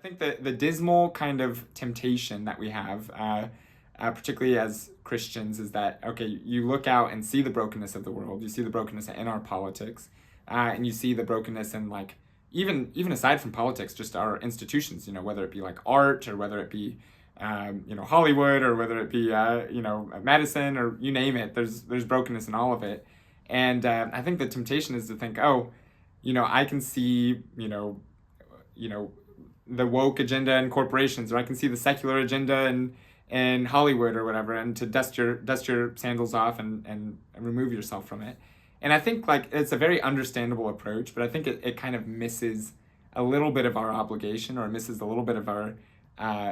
think that the dismal kind of temptation that we have, particularly as Christians, is that, okay, you look out and see the brokenness of the world, you see the brokenness in our politics, and you see the brokenness in like, even aside from politics, just our institutions, whether it be like art or whether it be, Hollywood or whether it be, medicine or you name it, there's brokenness in all of it. And I think the temptation is to think, oh, I can see, the woke agenda in corporations, or I can see the secular agenda in Hollywood or whatever, and to dust your sandals off and remove yourself from it. And I think like it's a very understandable approach, but I think it kind of misses a little bit of our obligation, or misses a little bit of our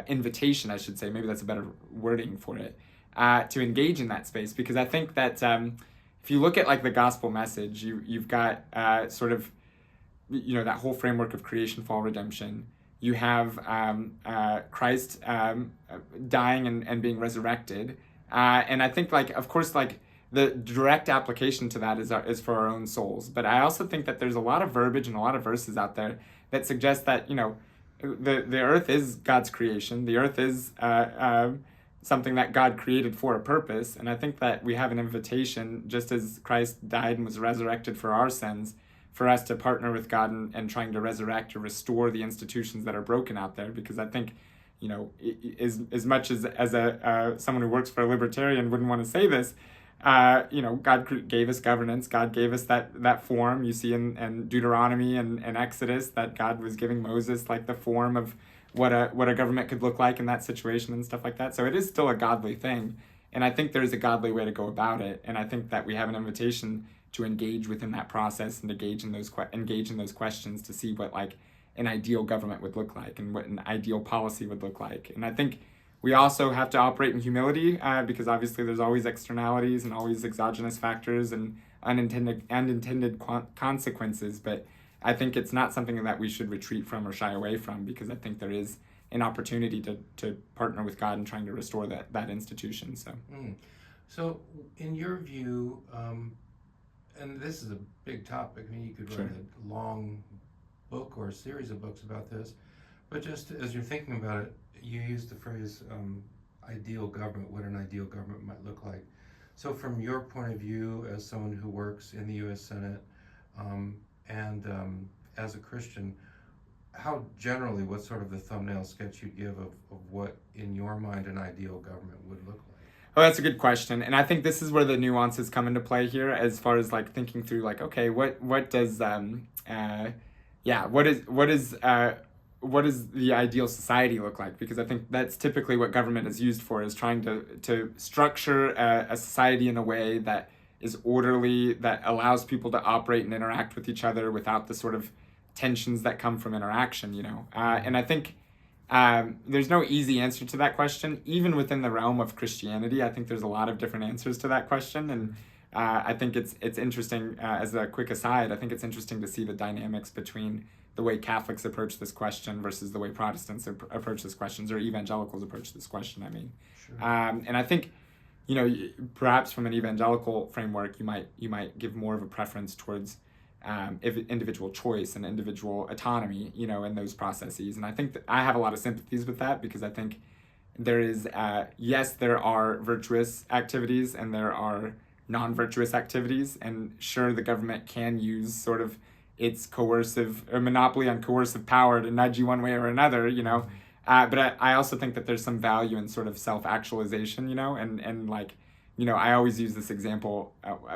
invitation, I should say. Maybe that's a better wording for it, to engage in that space. Because I think that if you look at like the gospel message, you've got sort of, that whole framework of creation, fall, redemption. You have Christ dying and being resurrected. And I think, like, of course, like, the direct application to that is for our own souls. But I also think that there's a lot of verbiage and a lot of verses out there that suggest that, the earth is God's creation. The earth is something that God created for a purpose. And I think that we have an invitation, just as Christ died and was resurrected for our sins, for us to partner with God and trying to resurrect or restore the institutions that are broken out there. Because I think, as much as a someone who works for a libertarian wouldn't want to say this, God gave us governance. God gave us that form. You see in Deuteronomy and Exodus that God was giving Moses like the form of what a government could look like in that situation and stuff like that. So it is still a godly thing. And I think there's a godly way to go about it. And I think that we have an invitation to engage within that process and engage in those questions to see what like an ideal government would look like and what an ideal policy would look like. And I think we also have to operate in humility, because obviously there's always externalities and always exogenous factors and unintended consequences. But I think it's not something that we should retreat from or shy away from, because I think there is an opportunity to partner with God in trying to restore that institution. So in your view, and this is a big topic, I mean, you could write a long book or a series of books about this, but just as you're thinking about it, you used the phrase ideal government, what an ideal government might look like. So from your point of view, as someone who works in the U.S. Senate and as a Christian, how generally, what sort of the thumbnail sketch you'd give of what, in your mind, an ideal government would look like? Oh, that's a good question. And I think this is where the nuances come into play here, as far as like thinking through like, okay, what does what does the ideal society look like? Because I think that's typically what government is used for, is trying to structure a society in a way that is orderly, that allows people to operate and interact with each other without the sort of tensions that come from interaction, and I think there's no easy answer to that question. Even within the realm of Christianity, I think there's a lot of different answers to that question. And I think it's interesting, as a quick aside, I think it's interesting to see the dynamics between the way Catholics approach this question versus the way Protestants approach this question, or evangelicals approach this question, I mean. Sure. And I think, perhaps from an evangelical framework, you might give more of a preference towards individual choice and individual autonomy, in those processes. And I think that I have a lot of sympathies with that, because I think there is, yes, there are virtuous activities and there are non-virtuous activities. And sure, the government can use sort of its coercive or monopoly on coercive power to nudge you one way or another, but I also think that there's some value in sort of self-actualization, and like, I always use this example.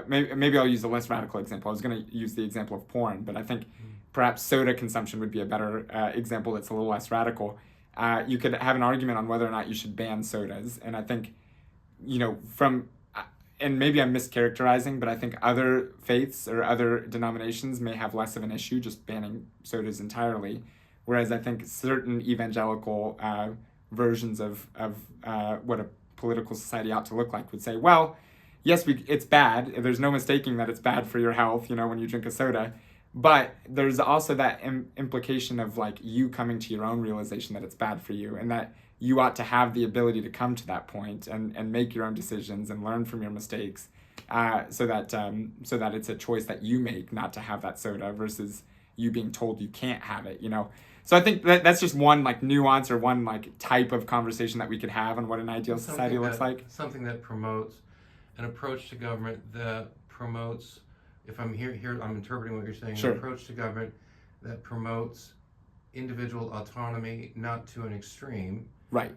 Maybe I'll use a less radical example. I was going to use the example of porn, but I think perhaps soda consumption would be a better example that's a little less radical. You could have an argument on whether or not you should ban sodas. And I think, and maybe I'm mischaracterizing, but I think other faiths or other denominations may have less of an issue just banning sodas entirely. Whereas I think certain evangelical versions of what a political society ought to look like would say, well, yes, it's bad. There's no mistaking that it's bad for your health, when you drink a soda. But there's also that implication of like you coming to your own realization that it's bad for you, and that you ought to have the ability to come to that point and make your own decisions and learn from your mistakes, so that it's a choice that you make not to have that soda versus you being told you can't have it, you know. So I think that's just one like nuance or one like type of conversation that we could have on what an ideal society looks like. Something that promotes an approach to government that promotes, if I'm here, I'm interpreting what you're saying, Sure. An approach to government that promotes individual autonomy, not to an extreme, Right.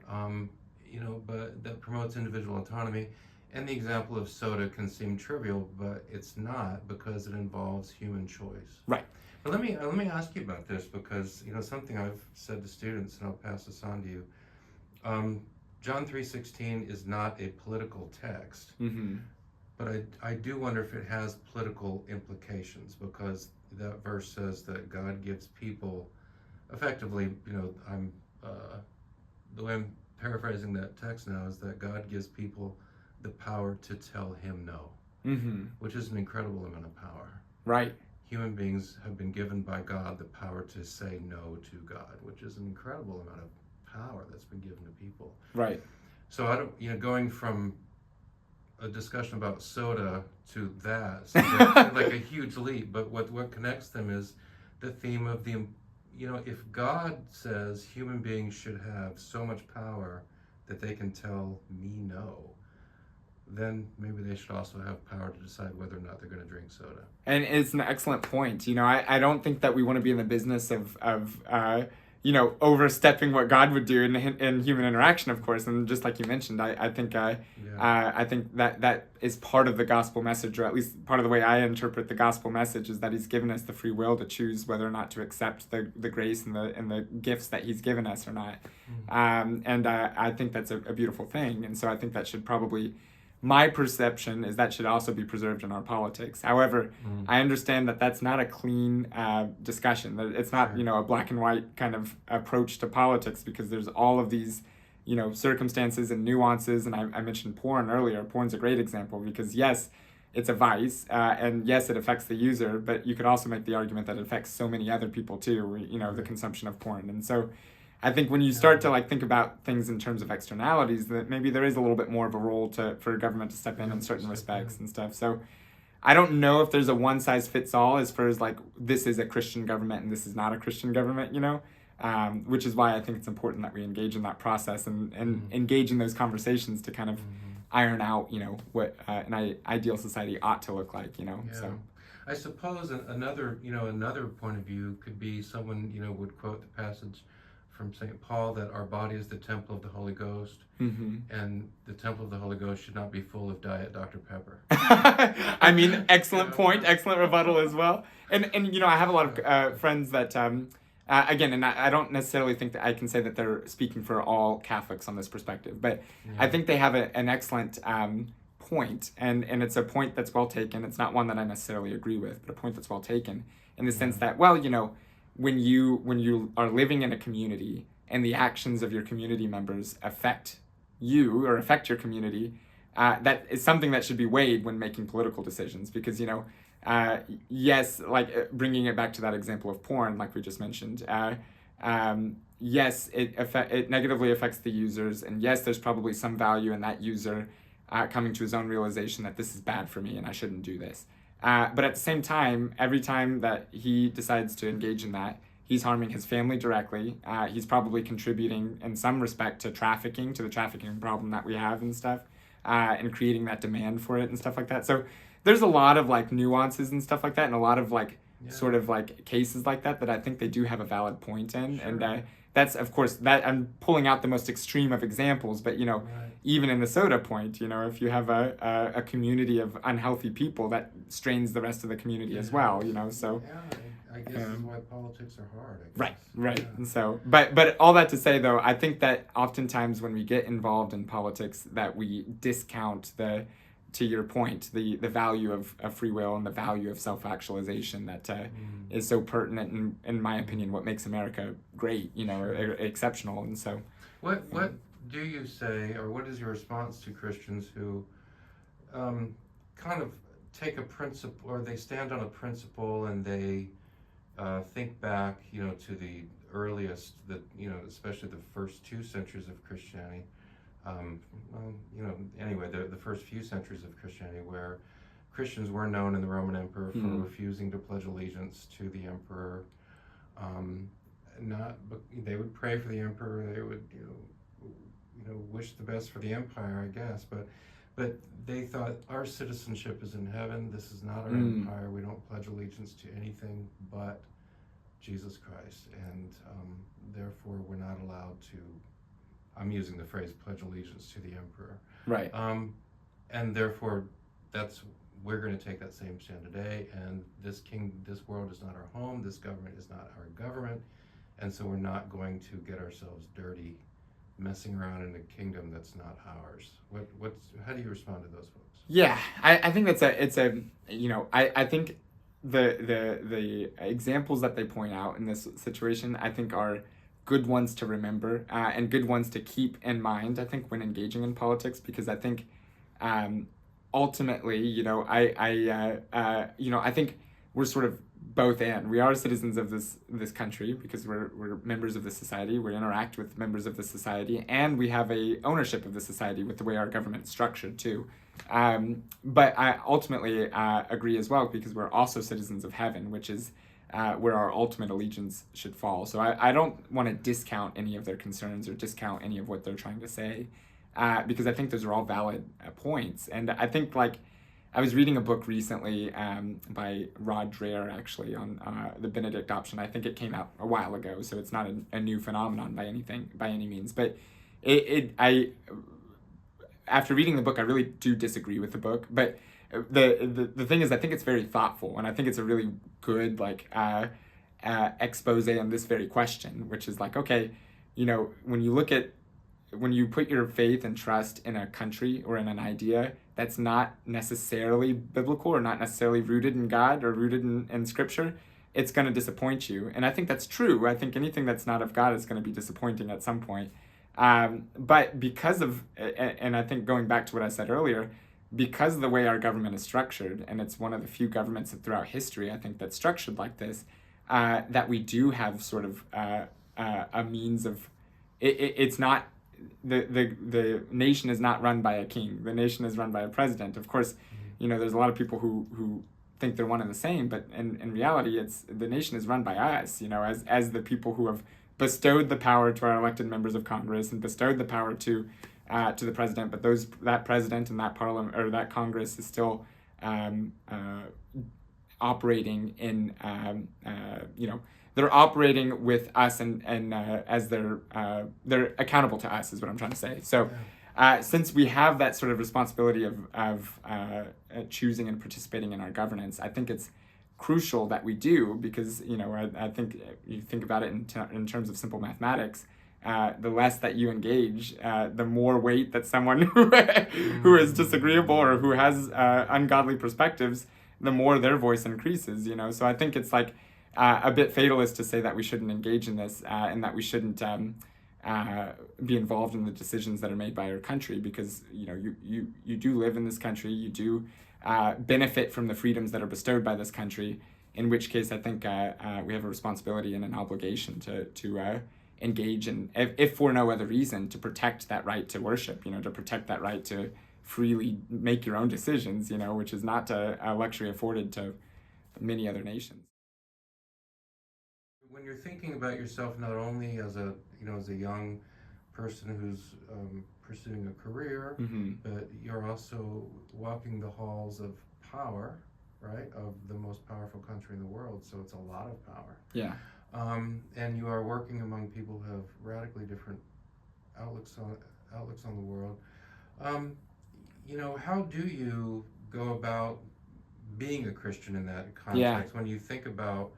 But that promotes individual autonomy. And the example of soda can seem trivial, but it's not, because it involves human choice. Right. But let me ask you about this, because something I've said to students, and I'll pass this on to you. John 3:16 is not a political text, but I do wonder if it has political implications, because that verse says that God gives people, effectively, the way I'm paraphrasing that text now is that God gives people the power to tell him no, which is an incredible amount of power. Right. Human beings have been given by God the power to say no to God, which is an incredible amount of power that's been given to people. Right. So I don't, going from a discussion about soda to that seems like a huge leap. But what connects them is the theme of if God says human beings should have so much power that they can tell me no, then maybe they should also have power to decide whether or not they're going to drink soda. And it's an excellent point. I don't think that we want to be in the business of overstepping what God would do in human interaction, of course. And just like you mentioned, I think that is part of the gospel message, or at least part of the way I interpret the gospel message, is that he's given us the free will to choose whether or not to accept the grace and the gifts that he's given us or not. I think that's a beautiful thing. And so I think that should probably, my perception is that should also be preserved in our politics. However, I understand that that's not a clean discussion. It's not, a black and white kind of approach to politics, because there's all of these, circumstances and nuances. And I mentioned porn earlier. Porn's a great example, because yes, it's a vice, and yes, it affects the user, but you could also make the argument that it affects so many other people too, the consumption of porn. And so I think when you start to think about things in terms of externalities, that maybe there is a little bit more of a role for government to step in certain respects and stuff. So I don't know if there's a one size fits all as far as this is a Christian government and this is not a Christian government, which is why I think it's important that we engage in that process and engage in those conversations to kind of iron out, what an ideal society ought to look like, So I suppose another point of view could be someone, would quote the passage from St. Paul that our body is the temple of the Holy Ghost, and the temple of the Holy Ghost should not be full of Diet Dr. Pepper. I mean, excellent point, excellent rebuttal as well. And I have a lot of friends that, again, and I don't necessarily think that I can say that they're speaking for all Catholics on this perspective, but I think they have an excellent point, and it's a point that's well taken. It's not one that I necessarily agree with, but a point that's well taken in the sense that, when you are living in a community and the actions of your community members affect you or affect your community, that is something that should be weighed when making political decisions. Because yes, bringing it back to that example of porn, like we just mentioned, yes, it negatively affects the users, and yes, there's probably some value in that user coming to his own realization that this is bad for me and I shouldn't do this. But at the same time, every time that he decides to engage in that, he's harming his family directly. He's probably contributing in some respect to the trafficking problem that we have and stuff, and creating that demand for it and stuff like that. So there's a lot of nuances and stuff like that, and a lot of sort of cases like that I think they do have a valid point in. Sure. And that's, of course, that I'm pulling out the most extreme of examples, but right. Even in the soda point, if you have a community of unhealthy people, that strains the rest of the community as well, so. Yeah, I guess that's why politics are hard, I guess. Right. Yeah. And so, but all that to say, though, I think that oftentimes when we get involved in politics, that we discount to your point, the value of free will and the value of self-actualization that is so pertinent, in my opinion, what makes America great, or exceptional. And so, what do you say, or what is your response to Christians who kind of take a principle, or they stand on a principle and they think back, to the earliest, especially the first 2 centuries of Christianity. Anyway, the first few centuries of Christianity, where Christians were known in the Roman Empire for refusing to pledge allegiance to the emperor. But they would pray for the emperor. They would, wish the best for the empire, I guess. But they thought our citizenship is in heaven. This is not our empire. We don't pledge allegiance to anything but Jesus Christ, and therefore we're not allowed to. I'm using the phrase "pledge allegiance to the emperor." Right. And therefore, we're going to take that same stand today. And this world is not our home. This government is not our government, and so we're not going to get ourselves dirty, messing around in a kingdom that's not ours. How do you respond to those folks? Yeah, I think I think the examples that they point out in this situation, I think, are good ones to remember and good ones to keep in mind, I think, when engaging in politics, because I think ultimately, I think we're sort of both and. We are citizens of this country because we're members of the society. We interact with members of the society, and we have a ownership of the society with the way our government is structured too. But I ultimately agree as well, because we're also citizens of heaven, which is where our ultimate allegiance should fall. So I don't want to discount any of their concerns or discount any of what they're trying to say, because I think those are all valid points. And I think, I was reading a book recently by Rod Dreher, actually, on the Benedict option. I think it came out a while ago, so it's not a new phenomenon by any means. But after reading the book, I really do disagree with the book. But the thing is, I think it's very thoughtful, and I think it's a really good expose on this very question, which is okay, when you put your faith and trust in a country or in an idea that's not necessarily biblical or not necessarily rooted in God or rooted in Scripture, it's going to disappoint you. And I think that's true. I think anything that's not of God is going to be disappointing at some point. But because of, and I think going back to what I said earlier, because of the way our government is structured, and it's one of the few governments throughout history, I think, that's structured like this, that we do have sort of a means of, it's not, the nation is not run by a king. The nation is run by a president. Of course, there's a lot of people who think they're one and the same, but in reality, the nation is run by us, as the people who have bestowed the power to our elected members of Congress and bestowed the power to the president. But that president and that parliament or that Congress is still operating in they're operating with us and as they're accountable to us, is what I'm trying to say. So since we have that sort of responsibility of choosing and participating in our governance, I think it's crucial that we do, because I think you think about it in terms of simple mathematics. The less that you engage, the more weight that someone who is disagreeable or who has ungodly perspectives, the more their voice increases. So I think it's a bit fatalist to say that we shouldn't engage in this and that we shouldn't be involved in the decisions that are made by our country, because you do live in this country, you do benefit from the freedoms that are bestowed by this country, in which case I think we have a responsibility and an obligation to engage in, if for no other reason, to protect that right to worship, to protect that right to freely make your own decisions, which is not a luxury afforded to many other nations. When you're thinking about yourself not only as a young person who's pursuing a career, but you're also walking the halls of power, right, of the most powerful country in the world, so it's a lot of power. Yeah. And you are working among people who have radically different outlooks on the world. How do you go about being a Christian in that context? When you think about,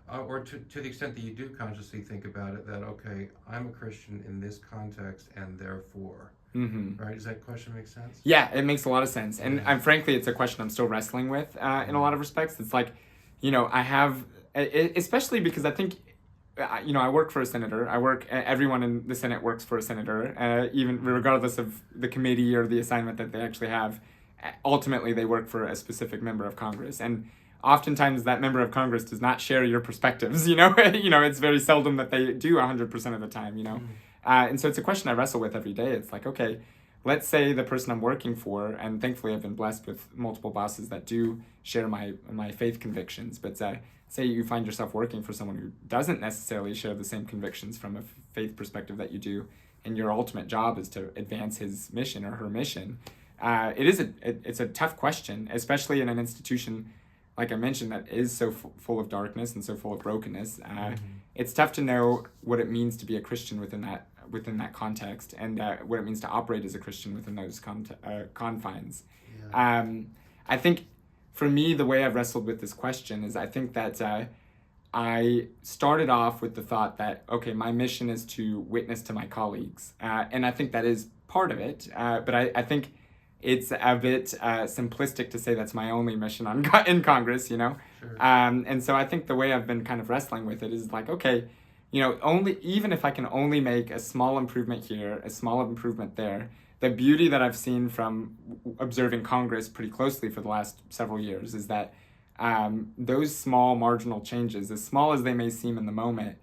or to the extent that you do consciously think about it, that, okay, I'm a Christian in this context, and therefore, right? Does that question make sense? Yeah, it makes a lot of sense. And frankly, it's a question I'm still wrestling with in a lot of respects. It's I have, especially because I think, I work for a senator. Everyone in the Senate works for a senator, even regardless of the committee or the assignment that they actually have. Ultimately, they work for a specific member of Congress. And oftentimes that member of Congress does not share your perspectives, it's very seldom that they do 100% of the time, And so it's a question I wrestle with every day. It's okay, let's say the person I'm working for, and thankfully I've been blessed with multiple bosses that do share my faith convictions, but say you find yourself working for someone who doesn't necessarily share the same convictions from a faith perspective that you do, and your ultimate job is to advance his mission or her mission. It's a tough question, especially in an institution like I mentioned that is so full of darkness and so full of brokenness. It's tough to know what it means to be a Christian within that context, and what it means to operate as a Christian within those confines. Yeah. I think for me, the way I've wrestled with this question is I think that I started off with the thought that, okay, my mission is to witness to my colleagues. And I think that is part of it. But I think it's a bit simplistic to say that's my only mission in Congress, you know? Sure. And so I think the way I've been kind of wrestling with it is like, okay, you know, even if I can only make a small improvement here, a small improvement there, the beauty that I've seen from observing Congress pretty closely for the last several years is that those small marginal changes, as small as they may seem in the moment,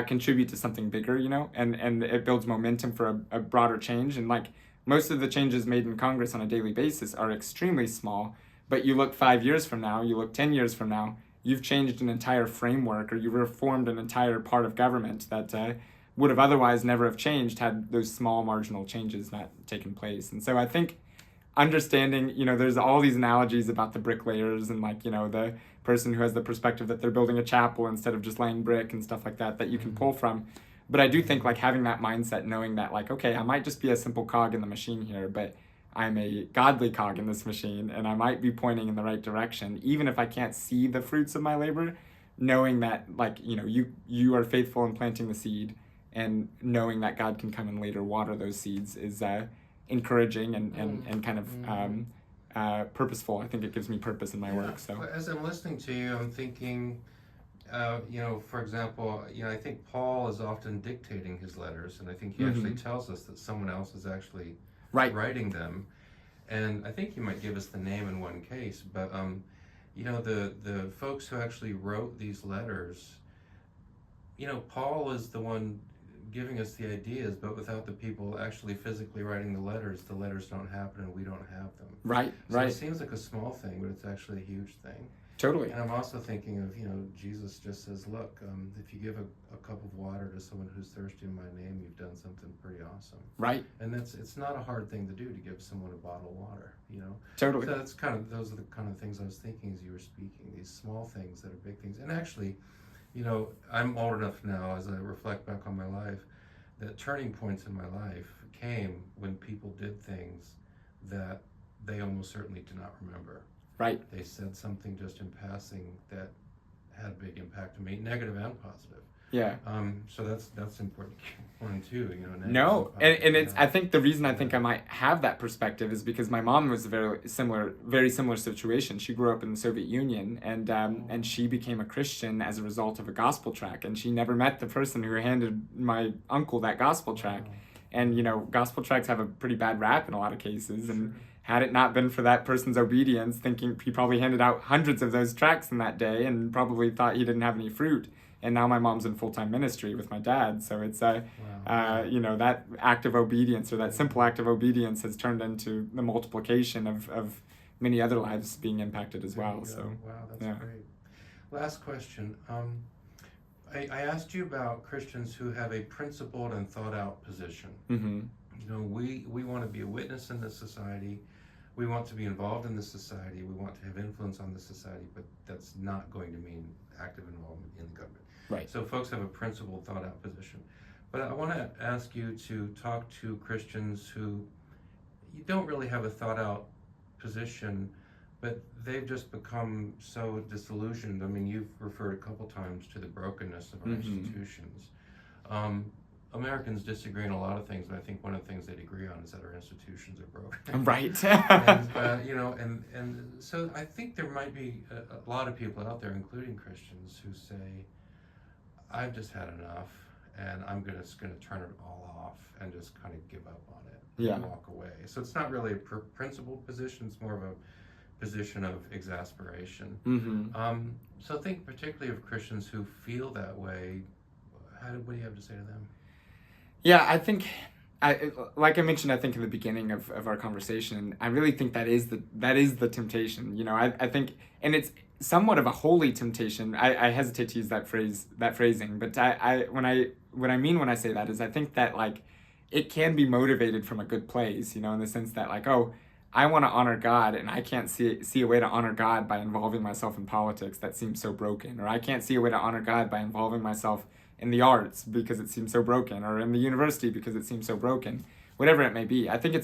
contribute to something bigger, you know, and it builds momentum for a broader change. And like most of the changes made in Congress on a daily basis are extremely small, but you look 5 years from now, you look 10 years from now, you've changed an entire framework, or you've reformed an entire part of government that would have otherwise never have changed had those small marginal changes not taken place. And so I think understanding, you know, there's all these analogies about the bricklayers and like, you know, the person who has the perspective that they're building a chapel instead of just laying brick and stuff like that you can pull from. But I do think like having that mindset, knowing that like, okay, I might just be a simple cog in the machine here, but I'm a godly cog in this machine, and I might be pointing in the right direction, even if I can't see the fruits of my labor. Knowing that, like, you know, you are faithful in planting the seed, and knowing that God can come and later water those seeds is encouraging and kind of purposeful. I think it gives me purpose in my work. So as I'm listening to you, I'm thinking, you know, for example, you know, I think Paul is often dictating his letters, and I think he actually tells us that someone else is actually writing them. And I think you might give us the name in one case, but you know, the folks who actually wrote these letters, you know, Paul is the one giving us the ideas, but without the people actually physically writing the letters don't happen, and we don't have them. Right. It seems like a small thing, but it's actually a huge thing. Totally. And I'm also thinking of, you know, Jesus just says, look, if you give a cup of water to someone who's thirsty in my name, you've done something pretty awesome. Right. And it's not a hard thing to do, to give someone a bottle of water, you know. Totally. So that's those are the kind of things I was thinking as you were speaking, these small things that are big things. And actually, you know, I'm old enough now, as I reflect back on my life, that turning points in my life came when people did things that they almost certainly do not remember. Right. They said something just in passing that had a big impact on me, negative and positive. Yeah. So that's important one too, you know. No, and it's, I think the reason I think I might have that perspective is because my mom was a very similar situation. She grew up in the Soviet Union, and she became a Christian as a result of a gospel tract, and she never met the person who handed my uncle that gospel tract. And you know, gospel tracts have a pretty bad rap in a lot of cases, and had it not been for that person's obedience, thinking he probably handed out hundreds of those tracts in that day and probably thought he didn't have any fruit. And now my mom's in full-time ministry with my dad. So it's, you know, that act of obedience, or that simple act of obedience, has turned into the multiplication of many other lives being impacted as well. So, wow, that's great. Last question. I asked you about Christians who have a principled and thought-out position. Mm-hmm. You know, we want to be a witness in this society. We want to be involved in this society. We want to have influence on this society, but that's not going to mean active involvement in the government. Right. So folks have a principled, thought-out position. But I want to ask you to talk to Christians who you don't really have a thought-out position, but they've just become so disillusioned. I mean, you've referred a couple times to the brokenness of our institutions. Americans disagree on a lot of things, but I think one of the things they'd agree on is that our institutions are broken. Right. And, you know, and so I think there might be a lot of people out there, including Christians, who say, I've just had enough, and I'm just going to turn it all off and just kind of give up on it and walk away. So it's not really a principled position, it's more of a position of exasperation. So think particularly of Christians who feel that way. What do you have to say to them? Yeah, I think like I mentioned, I think in the beginning of our conversation, I really think that is the temptation. I think, and it's somewhat of a holy temptation. I hesitate to use that phrasing, but what I mean when I say that is I think that like it can be motivated from a good place, in the sense that like, oh, I want to honor God, and I can't see a way to honor God by involving myself in politics that seems so broken, or I can't see a way to honor God by involving myself in the arts because it seems so broken, or in the university because it seems so broken, whatever it may be. I think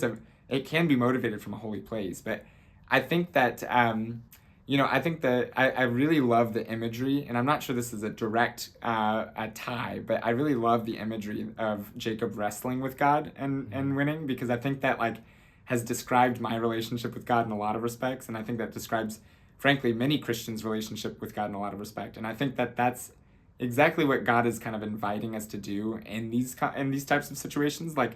it can be motivated from a holy place, but I think that I think that I really love the imagery, and I'm not sure this is a direct a tie, but I really love the imagery of Jacob wrestling with God and winning, because I think that like has described my relationship with God in a lot of respects, and I think that describes, frankly, many Christians' relationship with God in a lot of respect. And I think that that's exactly what God is kind of inviting us to do in these types of situations. Like,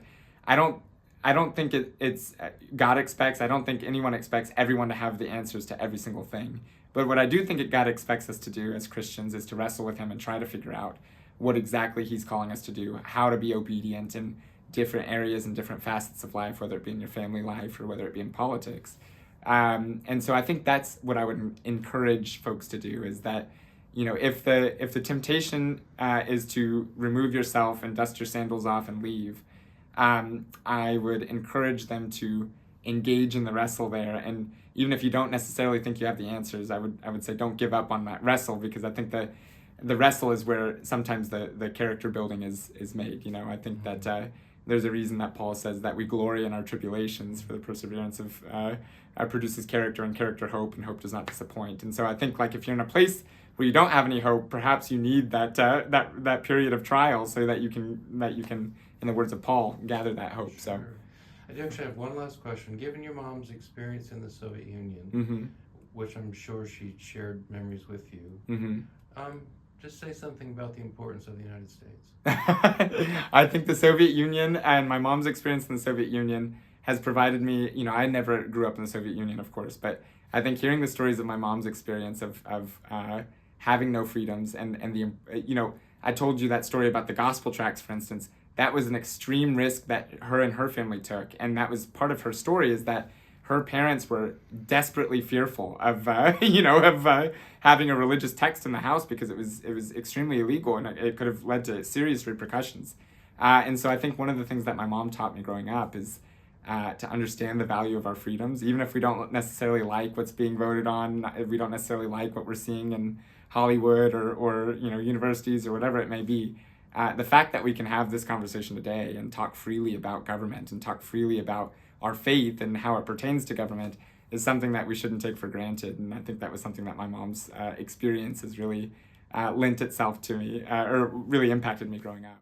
I don't think it's God expects. I don't think anyone expects everyone to have the answers to every single thing. But what I do think God expects us to do as Christians is to wrestle with Him and try to figure out what exactly He's calling us to do, how to be obedient in different areas and different facets of life, whether it be in your family life or whether it be in politics. And so I think that's what I would encourage folks to do, is that, if the temptation is to remove yourself and dust your sandals off and leave, I would encourage them to engage in the wrestle there. And even if you don't necessarily think you have the answers, I would say don't give up on that wrestle, because I think the wrestle is where sometimes the character building is made. I think that there's a reason that Paul says that we glory in our tribulations, for the perseverance of produces character, and character hope, and hope does not disappoint. And so I think like if you're in a place where you don't have any hope, perhaps you need that period of trial so that you can, in the words of Paul, gather that hope. Sure. So I do actually have one last question. Given your mom's experience in the Soviet Union, mm-hmm. which I'm sure she shared memories with you, Mm-hmm. Just say something about the importance of the United States. I think the Soviet Union and my mom's experience in the Soviet Union has provided me, I never grew up in the Soviet Union, of course, but I think hearing the stories of my mom's experience of having no freedoms and I told you that story about the gospel tracts, for instance. That was an extreme risk that her and her family took, and that was part of her story, is that her parents were desperately fearful of having a religious text in the house, because it was extremely illegal, and it could have led to serious repercussions. And so I think one of the things that my mom taught me growing up is to understand the value of our freedoms, even if we don't necessarily like what's being voted on, if we don't necessarily like what we're seeing in Hollywood or universities or whatever it may be. The fact that we can have this conversation today and talk freely about government and talk freely about our faith and how it pertains to government is something that we shouldn't take for granted. And I think that was something that my mom's experience has really lent itself to me, or really impacted me growing up.